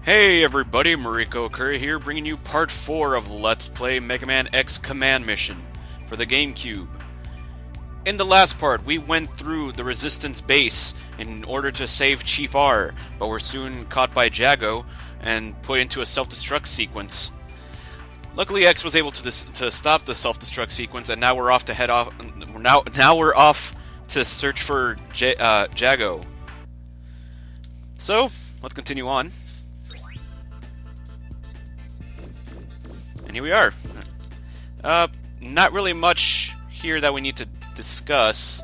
Hey everybody, MarikoOkuri here, bringing you part 4 of Let's Play Megaman X Command Mission for the GameCube. In the last part, we went through the Resistance base in order to save Chief R, but were soon caught by Jango and put into a self-destruct sequence. Luckily, X was able to stop the self-destruct sequence, and now we're off to head off. Now we're off to search for Jango. So let's continue on. And here we are. Not really much here that we need to discuss.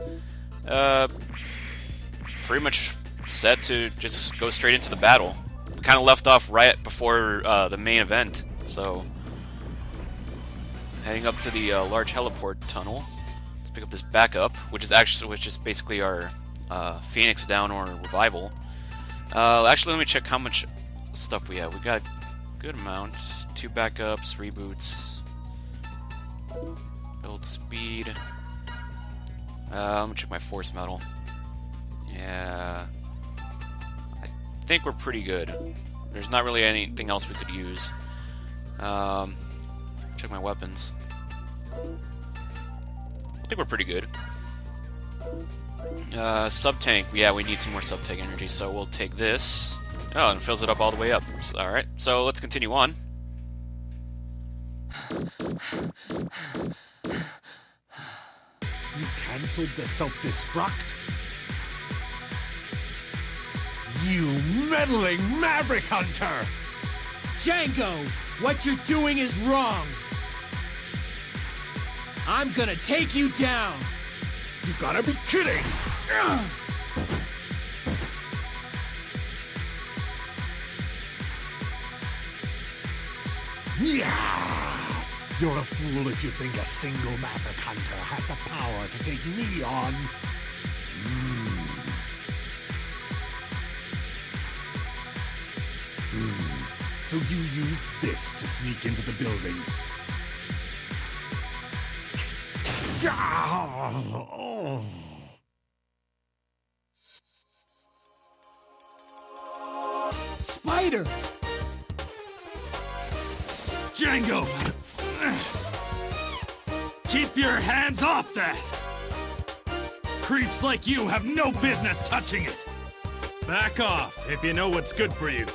Pretty much set to just go straight into the battle. We kind of left off right before the main event, so heading up to the large heliport tunnel. Let's pick up this backup, which is basically our Phoenix Down or revival. Actually, let me check how much stuff we have. We got a good amount. 2 backups, reboots, build speed. Let me check my force medal. Yeah, I think we're pretty good. There's not really anything else we could use. Check my weapons. I think we're pretty good. Sub-tank. Yeah, we need some more sub-tank energy, so we'll take this. Oh, and it fills it up all the way up. Alright, so let's continue on. You cancelled the self-destruct? You meddling Maverick Hunter! Jango, what you're doing is wrong. I'm gonna take you down. You gotta be kidding! Yeah! You're a fool if you think a single Maverick Hunter has the power to take me on. So you use this to sneak into the building. Spider! Jango! Keep your hands off that! Creeps like you have no business touching it! Back off, if you know what's good for you.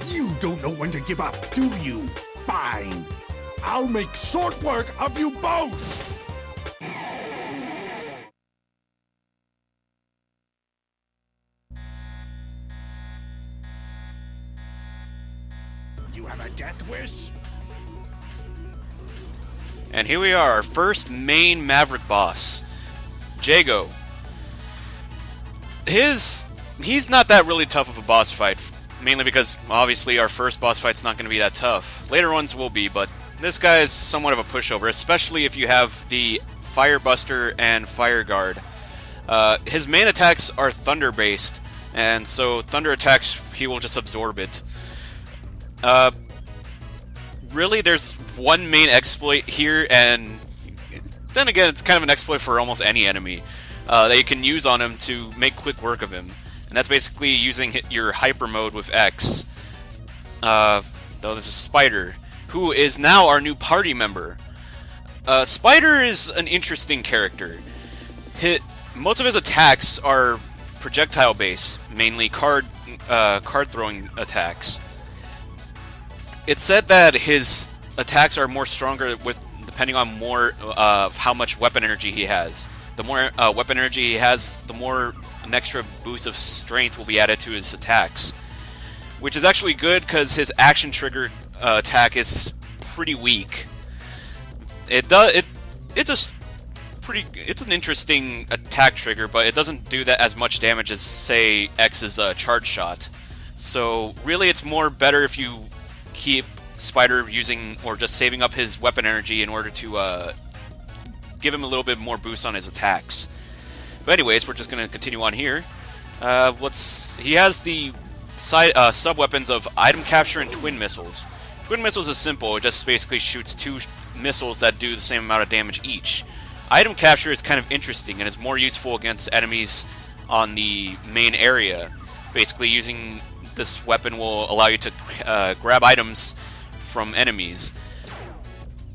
You don't know when to give up, do you? Fine. I'll make short work of you both! You have a death wish? And here we are, our first main Maverick boss, Jango. He's not that really tough of a boss fight, mainly because obviously our first boss fight's not going to be that tough. Later ones will be, but this guy is somewhat of a pushover, especially if you have the Firebuster and Fire Guard. His main attacks are thunder based, and so thunder attacks he will just absorb it. Really, there's one main exploit here, and then again, it's kind of an exploit for almost any enemy that you can use on him to make quick work of him. And that's basically using your hyper mode with X. Though this is Spider, who is now our new party member. Spider is an interesting character. Most of his attacks are projectile based, mainly card throwing attacks. It's said that his attacks are more stronger depending on more of how much weapon energy he has. The more weapon energy he has, the more an extra boost of strength will be added to his attacks, which is actually good because his action triggered attack is pretty weak. It's an interesting attack trigger, but it doesn't do that as much damage as, say, X's charge shot. So really, it's more better if you keep Spider using or just saving up his weapon energy in order to give him a little bit more boost on his attacks. But anyways, we're just going to continue on here. He has the sub weapons of item capture and twin missiles. Twin missiles is simple; it just basically shoots 2 missiles that do the same amount of damage each. Item capture is kind of interesting and is more useful against enemies on the main area, basically using this weapon will allow you to grab items from enemies.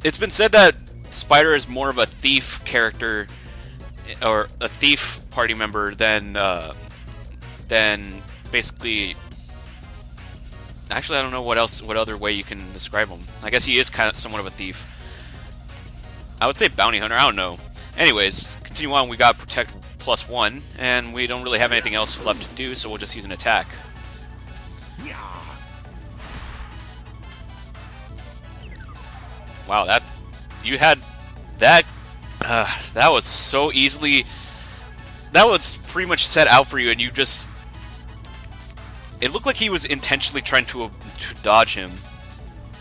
It's been said that Spider is more of a thief character, or a thief party member than basically. Actually, I don't know what other way you can describe him. I guess he is kind of somewhat of a thief. I would say bounty hunter. I don't know. Anyways, continue on. We got protect +1, and we don't really have anything else left to do, so we'll just use an attack. Wow, that you had that. That was so easily. That was pretty much set out for you, and you just. It looked like he was intentionally trying to dodge him,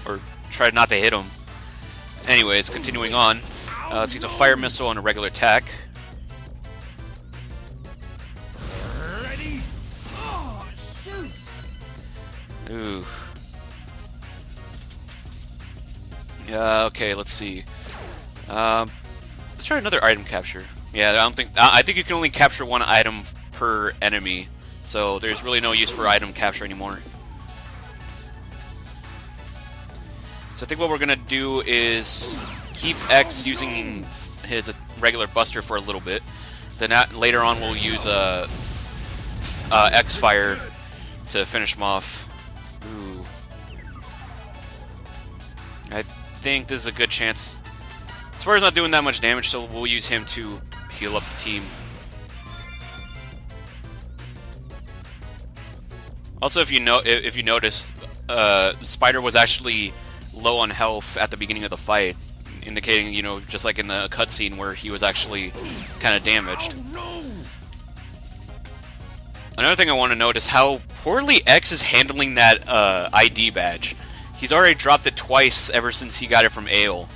or try not to hit him. Anyways, continuing on. Let's use a fire missile and a regular attack. Ready? Oh, shoots. Ooh. Okay, let's see. Let's try another item capture. Yeah, I think you can only capture one item per enemy, so there's really no use for item capture anymore. So I think what we're gonna do is keep X using his regular buster for a little bit. Then later on we'll use X fire to finish him off. Ooh. I think this is a good chance. Spider's not doing that much damage, so we'll use him to heal up the team. Also, if you notice, Spider was actually low on health at the beginning of the fight, indicating, you know, just like in the cutscene where he was actually kind of damaged. Another thing I want to note is how poorly X is handling that ID badge. He's already dropped it twice ever since he got it from Ale.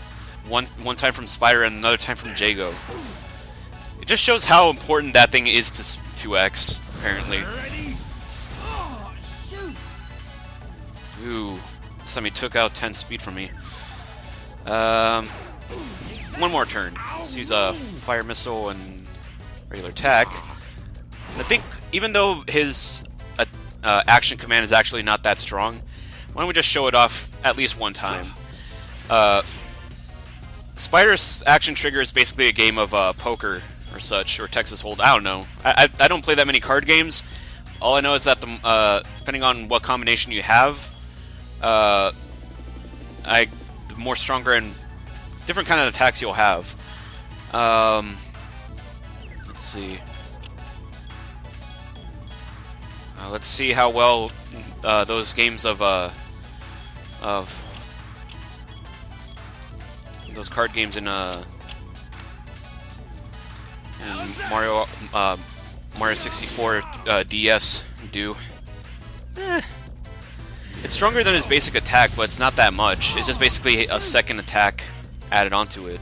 One time from Spider and another time from Jango. It just shows how important that thing is to X, apparently. Ooh, this time he took out 10 speed from me. One more turn. Let's use a fire missile and regular attack. And I think even though his action command is actually not that strong, why don't we just show it off at least one time? Spider's action trigger is basically a game of poker or such, or Texas Hold. I don't know. I don't play that many card games. All I know is that depending on what combination you have, the more stronger and different kind of attacks you'll have. Let's see. Let's see how well those games of those card games in Mario 64 DS do. It's stronger than his basic attack, but it's not that much. It's just basically a second attack added onto it.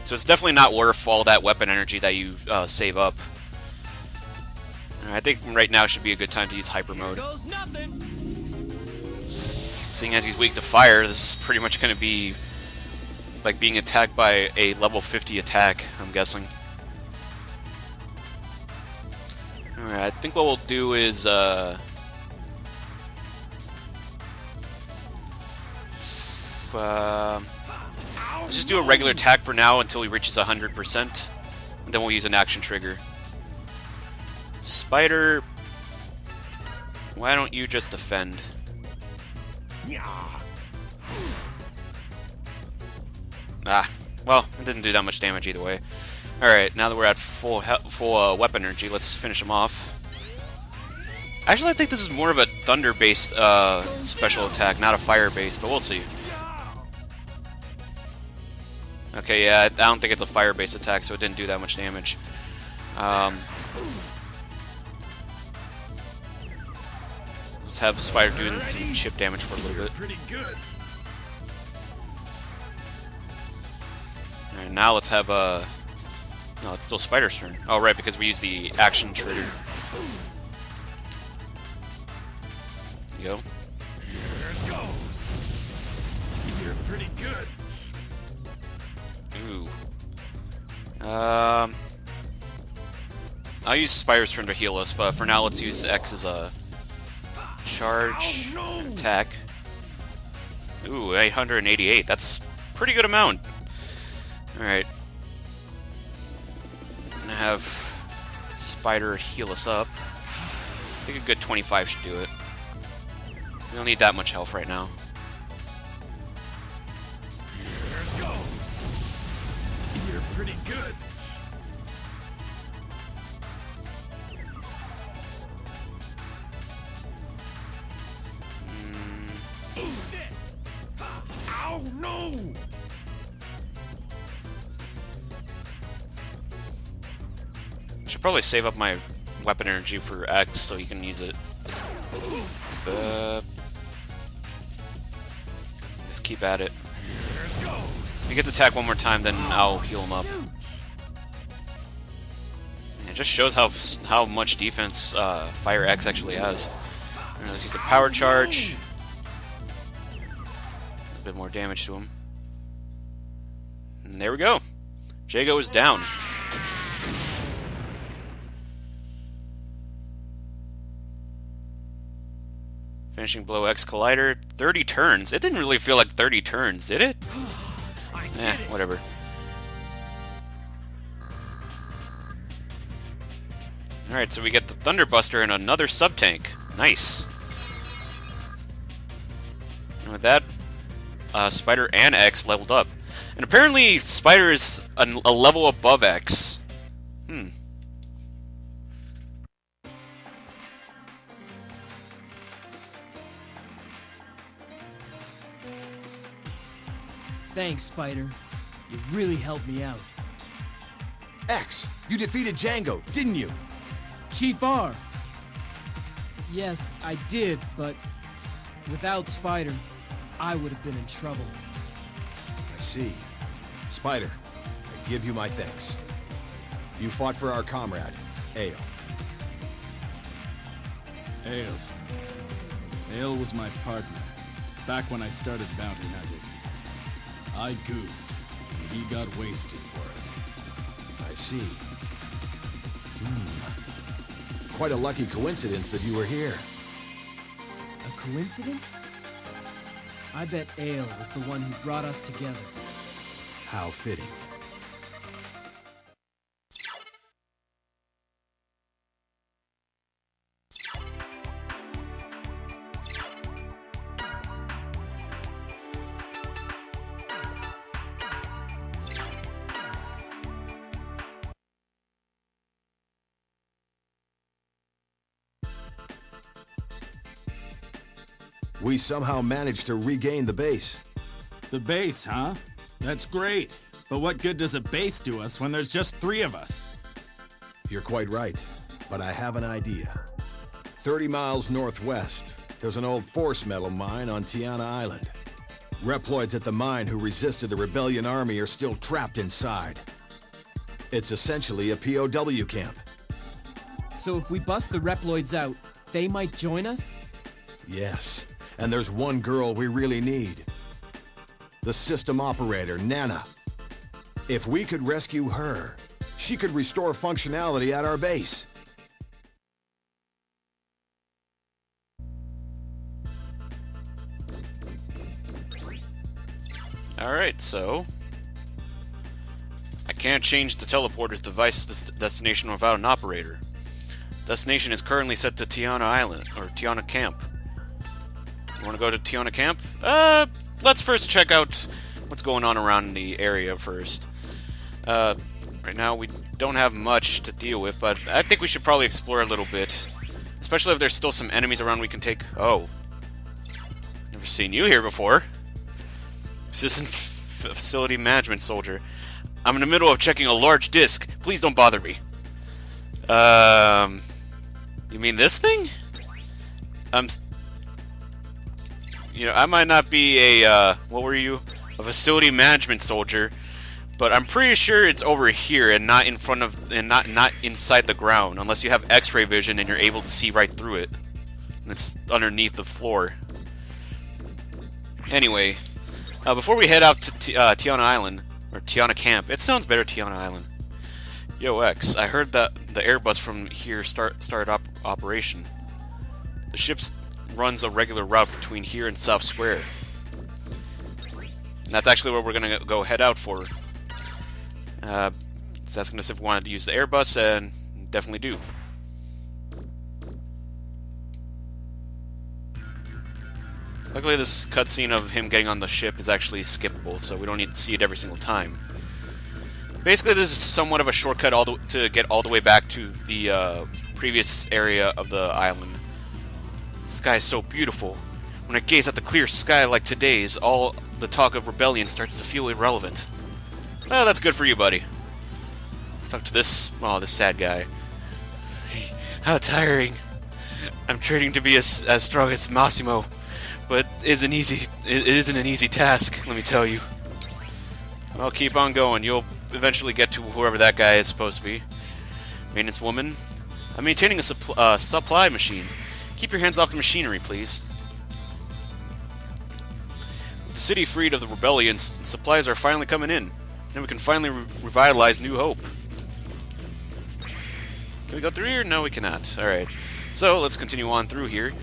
So it's definitely not worth all that weapon energy that you save up. I think right now should be a good time to use Hyper Mode. Seeing as he's weak to fire, this is pretty much going to be like being attacked by a level 50 attack, I'm guessing. Alright, I think what we'll do is let's just do a regular attack for now until he reaches 100%, and then we'll use an action trigger. Spider, why don't you just defend? Ah, well, it didn't do that much damage either way. Alright, now that we're at full weapon energy, let's finish him off. Actually, I think this is more of a thunder-based special attack, not a fire-based, but we'll see. Okay, yeah, I don't think it's a fire-based attack, so it didn't do that much damage. Let's have Spider doing some chip damage for a little bit. Alright, now let's have no, it's still Spider's turn. Oh, right, because we used the action trigger. There you go. Here it goes. You're pretty good. Ooh. I'll use Spider's turn to heal us, but for now let's use X as a charge, attack. Ooh, 888. That's a pretty good amount. Alright. I'm gonna have Spider heal us up. I think a good 25 should do it. We don't need that much health right now. Here it goes. You're pretty good. Ow, no! Should probably save up my weapon energy for X so he can use it. Just keep at it. If he gets attacked one more time, then I'll heal him up. It just shows how much defense Fire X actually has. And let's use a power charge. A bit more damage to him. And there we go. Jango is down. Finishing blow X Collider. 30 turns. It didn't really feel like 30 turns, did it? Whatever. Alright, so we get the Thunderbuster and another sub-tank. Nice. And with that, Spider and X leveled up. And apparently Spider is a level above X. Thanks, Spider. You really helped me out. X, you defeated Jango, didn't you? Chief R. Yes, I did, but without Spider, I would have been in trouble. I see. Spider, I give you my thanks. You fought for our comrade, Ale. Ale was my partner, back when I started bounty hunting. I goofed, and he got wasted for it. I see. Quite a lucky coincidence that you were here. A coincidence? I bet Ale was the one who brought us together. How fitting. We somehow managed to regain the base. The base, huh? That's great. But what good does a base do us when there's just 3 of us? You're quite right, but I have an idea. 30 miles northwest, there's an old force metal mine on Tiana Island. Reploids at the mine who resisted the rebellion army are still trapped inside. It's essentially a POW camp. So if we bust the Reploids out, they might join us? Yes, and there's one girl we really need. The system operator, Nana. If we could rescue her, she could restore functionality at our base. Alright, so I can't change the teleporter's device destination without an operator. Destination is currently set to Tiana Island, or Tiana Camp. You want to go to Tiana Camp? Let's first check out what's going on around the area first. Right now we don't have much to deal with, but I think we should probably explore a little bit. Especially if there's still some enemies around we can take. Oh. Never seen you here before. Assistant Facility Management Soldier. I'm in the middle of checking a large disk. Please don't bother me. You mean this thing? You know, I might not be a, what were you? A facility management soldier, but I'm pretty sure it's over here and not in front of, and not inside the ground, unless you have X-ray vision and you're able to see right through it. And it's underneath the floor. Anyway, before we head out to Tiana Island, or Tiana Camp, it sounds better, Tiana Island. Yo, X, I heard that the Airbus from here started operation. The ship's runs a regular route between here and South Square. And that's actually where we're going to go head out for. It's asking us if we wanted to use the Airbus, and definitely do. Luckily, this cutscene of him getting on the ship is actually skippable, so we don't need to see it every single time. Basically, this is somewhat of a shortcut to get all the way back to the previous area of the island. The sky is so beautiful. When I gaze at the clear sky like today's, all the talk of rebellion starts to feel irrelevant. Well, that's good for you, buddy. Let's talk to this sad guy. How tiring. I'm training to be as strong as Massimo, but it isn't an easy task, let me tell you. Well, keep on going. You'll eventually get to whoever that guy is supposed to be. Maintenance woman. I'm maintaining a supply machine. Keep your hands off the machinery, please. With the city freed of the rebellion, supplies are finally coming in. And we can finally revitalize New Hope. Can we go through here? No, we cannot. Alright. So, let's continue on through here.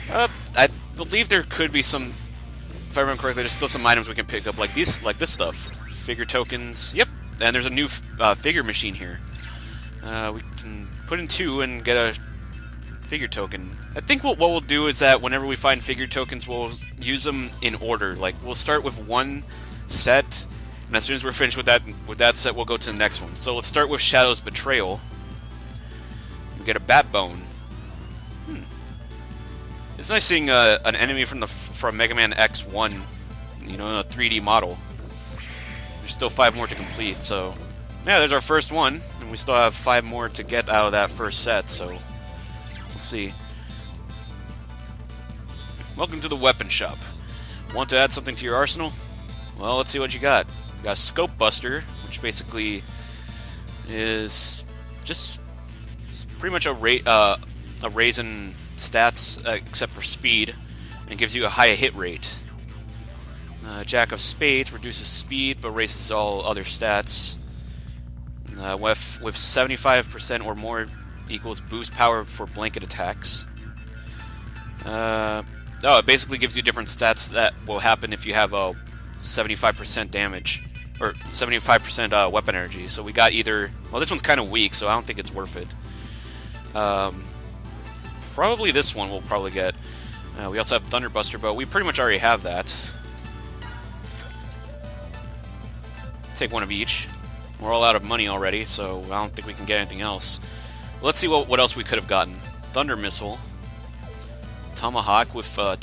I believe there could be some, if I remember correctly, there's still some items we can pick up, like this stuff. Figure tokens. Yep. And there's a new figure machine here. We can put in 2 and get a figure token. I think what we'll do is that whenever we find figure tokens, we'll use them in order. Like, we'll start with one set, and as soon as we're finished with that set, we'll go to the next one. So let's start with Shadow's Betrayal. We get a bat bone. It's nice seeing an enemy from Megaman X1, you know, in a 3D model. There's still 5 more to complete, so yeah, there's our first one, and we still have 5 more to get out of that first set, so we'll see. Welcome to the weapon shop. Want to add something to your arsenal? Well, let's see what you got. We got a Scope Buster, which basically is just pretty much a raise in stats, except for speed, and gives you a high hit rate. Jack of Spades reduces speed but raises all other stats. With 75% or more equals boost power for blanket attacks. It basically gives you different stats that will happen if you have a 75% damage, or 75% weapon energy. So we got either, well, this one's kind of weak, so I don't think it's worth it. Probably this one we'll probably get. We also have Thunderbuster, but we pretty much already have that. Take one of each. We're all out of money already, so I don't think we can get anything else. Let's see what else we could have gotten. Thunder Missile. Tomahawk with a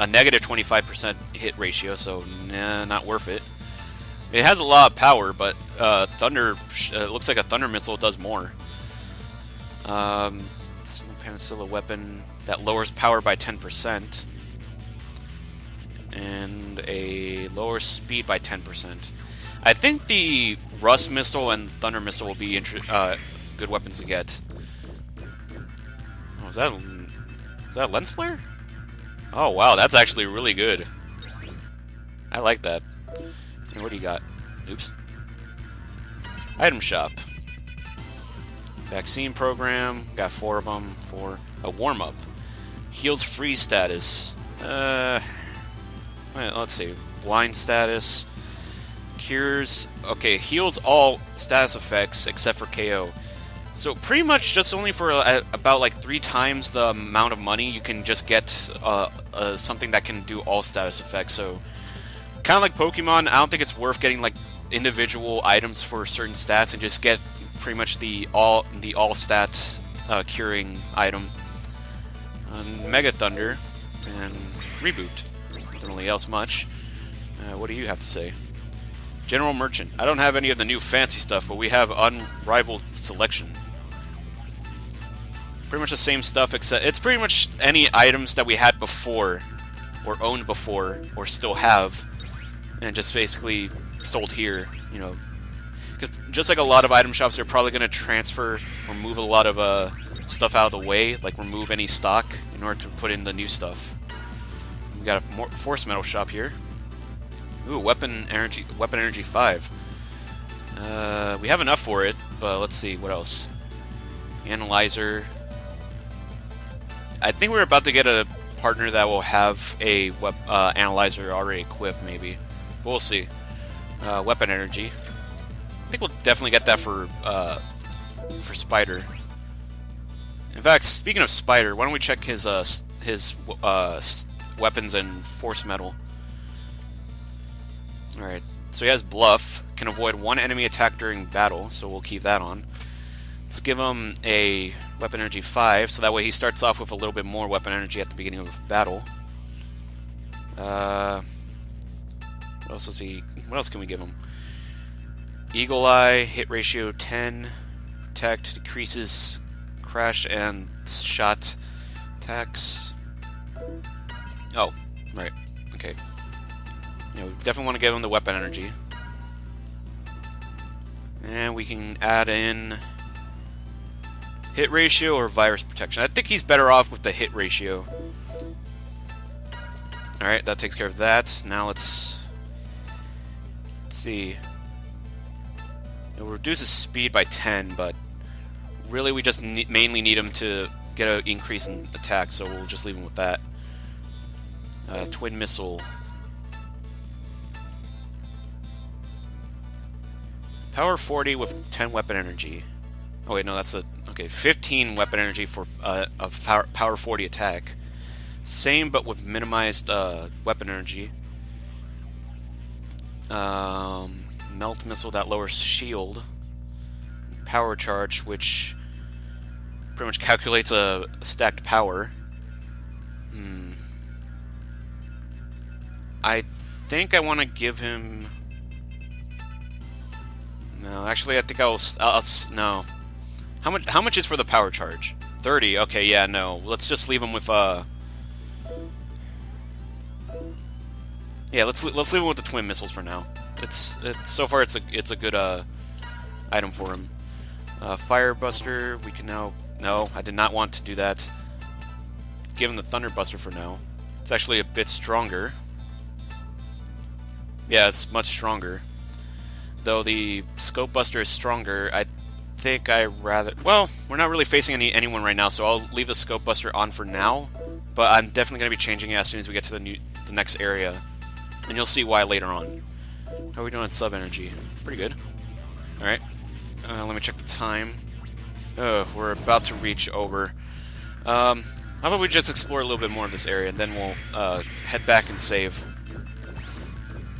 negative 25% hit ratio, so nah, not worth it. It has a lot of power, but Thunder looks like a Thunder Missile does more. Single Penicilla weapon that lowers power by 10%. And a lower speed by 10%. I think the Rust Missile and Thunder Missile will be good weapons to get. Oh, is that a Lens Flare? Oh wow, that's actually really good. I like that. And what do you got? Oops. Item shop. Vaccine program. Got 4 of them for a warm up. Heals free status. Let's see. Blind status. Cures. Okay, heals all status effects except for KO. So pretty much just only for about like 3 times the amount of money you can just get something that can do all status effects. So kind of like Pokemon, I don't think it's worth getting like individual items for certain stats and just get pretty much the all stat curing item. Mega Thunder and Reboot. Don't really else much. What do you have to say? General Merchant. I don't have any of the new fancy stuff, but we have unrivaled selection. Pretty much the same stuff, except it's pretty much any items that we had before, or owned before, or still have, and just basically sold here, you know. Because just like a lot of item shops, they're probably going to transfer or move a lot of stuff out of the way, like remove any stock in order to put in the new stuff. We got a Force Metal shop here. Ooh, Weapon Energy 5. We have enough for it, but let's see, what else? Analyzer. I think we're about to get a partner that will have a analyzer already equipped, maybe. But we'll see. Weapon energy. I think we'll definitely get that for Spider. In fact, speaking of Spider, why don't we check his weapons and force metal? All right. So he has Bluff. Can avoid one enemy attack during battle, so we'll keep that on. Let's give him a weapon energy 5, so that way he starts off with a little bit more weapon energy at the beginning of battle. What else is he? What else can we give him? Eagle Eye, hit ratio 10, protect, decreases crash and shot attacks. Oh, right. Okay. We definitely want to give him the weapon energy. And we can add in hit ratio or virus protection. I think he's better off with the hit ratio. Alright, that takes care of that. Now let's see. It reduces speed by 10, but really we just mainly need him to get an increase in attack, so we'll just leave him with that. Twin missile. Power 40 with 10 weapon energy. Oh wait, no, that's a... Okay, 15 weapon energy for a power 40 attack. Same, but with minimized weapon energy. Melt missile that lowers shield. Power charge, which pretty much calculates a stacked power. I think I want to give him... No, actually, I think I'll no. How much is for the power charge? 30. Okay, yeah, no. Let's just leave him with yeah, let's leave him with the twin missiles for now. It's so far it's a good item for him. Firebuster, we can now... No, I did not want to do that. Give him the Thunderbuster for now. It's actually a bit stronger. Yeah, it's much stronger. Though the Scope Buster is stronger, I think I rather... Well, we're not really facing anyone right now, so I'll leave the Scope Buster on for now. But I'm definitely going to be changing it as soon as we get to the next area. And you'll see why later on. How are we doing on sub-energy? Pretty good. Alright. Let me check the time. We're about to reach over. How about we just explore a little bit more of this area, and then we'll head back and save.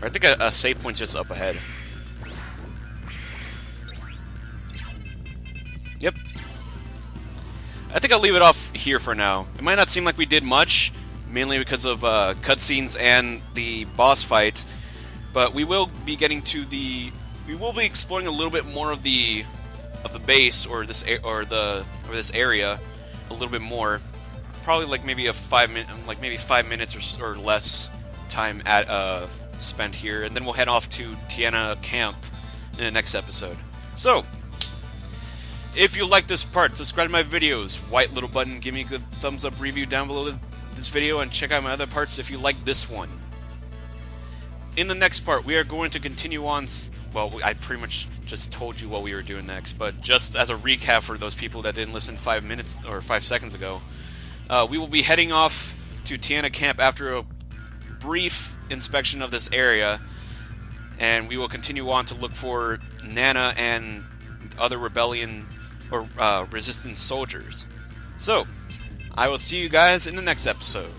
Or I think a save point's just up ahead. Yep. I think I'll leave it off here for now. It might not seem like we did much, mainly because of cutscenes and the boss fight, but we will be getting to the... We will be exploring a little bit more of the base or this area a little bit more. Probably like maybe a 5 minutes or less time at spent here, and then we'll head off to Tiana Camp in the next episode. So, if you like this part, subscribe to my videos. White little button, give me a good thumbs up review down below this video, and check out my other parts if you like this one. In the next part, we are going to continue on... Well, I pretty much just told you what we were doing next, but just as a recap for those people that didn't listen 5 minutes or 5 seconds ago, we will be heading off to Tiana Camp after a brief inspection of this area, and we will continue on to look for Nana and other rebellion or resistance soldiers. So, I will see you guys in the next episode.